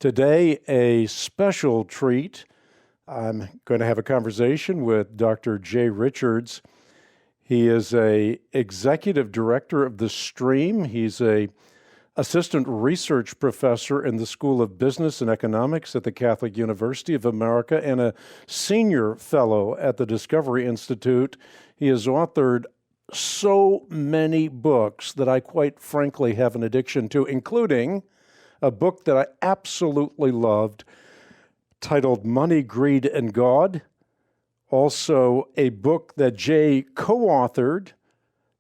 Today, a special treat. I'm going to have a conversation with Dr. Jay Richards. He is a executive director of The Stream. He's a assistant research professor in the School of Business and Economics at the Catholic University of America and a senior fellow at the Discovery Institute. He has authored so many books that I quite frankly have an addiction to, including a book that I absolutely loved titled Money, Greed, and God. Also, a book that Jay co-authored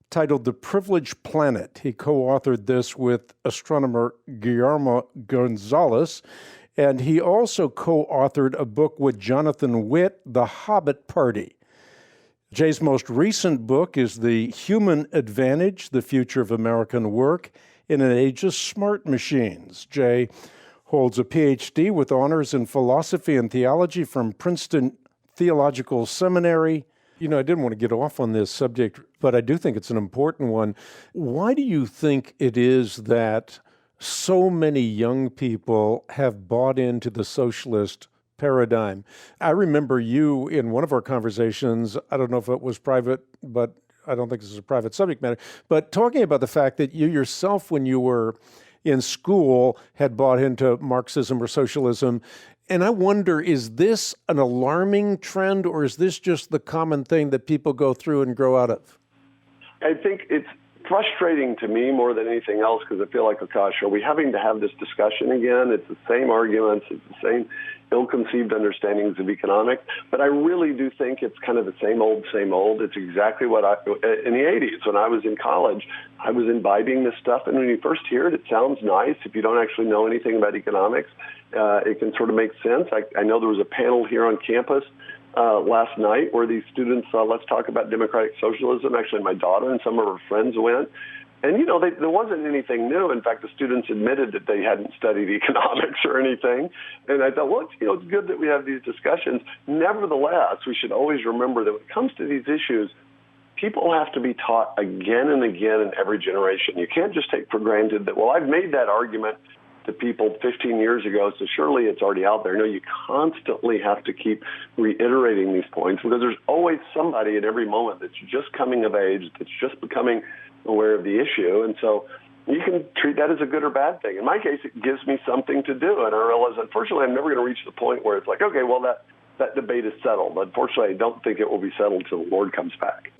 titled The Privileged Planet. He co-authored this with astronomer Guillermo Gonzalez, and he also co-authored a book with Jonathan Witt, The Hobbit Party. Jay's most recent book is The Human Advantage, The Future of American Work in an Age of Smart Machines. Jay holds a PhD with honors in philosophy and theology from Princeton Theological Seminary. I didn't want to get off on this subject, but I do think it's an important one. Why do you think it is that so many young people have bought into the socialist paradigm? I remember you in one of our conversations, I don't know if it was private, but I don't think this is a private subject matter, but talking about the fact that you yourself, when you were in school, had bought into Marxism or socialism. And I wonder, is this an alarming trend, or is this just the common thing that people go through and grow out of? I think it's frustrating to me more than anything else because I feel like, oh gosh, are we having to have this discussion again? It's the same arguments, it's the same ill-conceived understandings of economics, but I really do think it's kind of the same old, same old. It's exactly what in the 80s, when I was in college, I was imbibing this stuff, and when you first hear it, it sounds nice. If you don't actually know anything about economics, it can sort of make sense. I know there was a panel here on campus last night where these students, let's talk about democratic socialism. Actually, my daughter and some of her friends went. And, there wasn't anything new. In fact, the students admitted that they hadn't studied economics or anything. And I thought, well, it's good that we have these discussions. Nevertheless, we should always remember that when it comes to these issues, people have to be taught again and again in every generation. You can't just take for granted that, well, I've made that argument to people 15 years ago, so surely it's already out there. No, you constantly have to keep reiterating these points because there's always somebody at every moment that's just coming of age, that's just becoming aware of the issue. And so you can treat that as a good or bad thing. In my case, it gives me something to do. And I realize, unfortunately, I'm never going to reach the point where it's like, okay, well, that debate is settled. Unfortunately, I don't think it will be settled till the Lord comes back.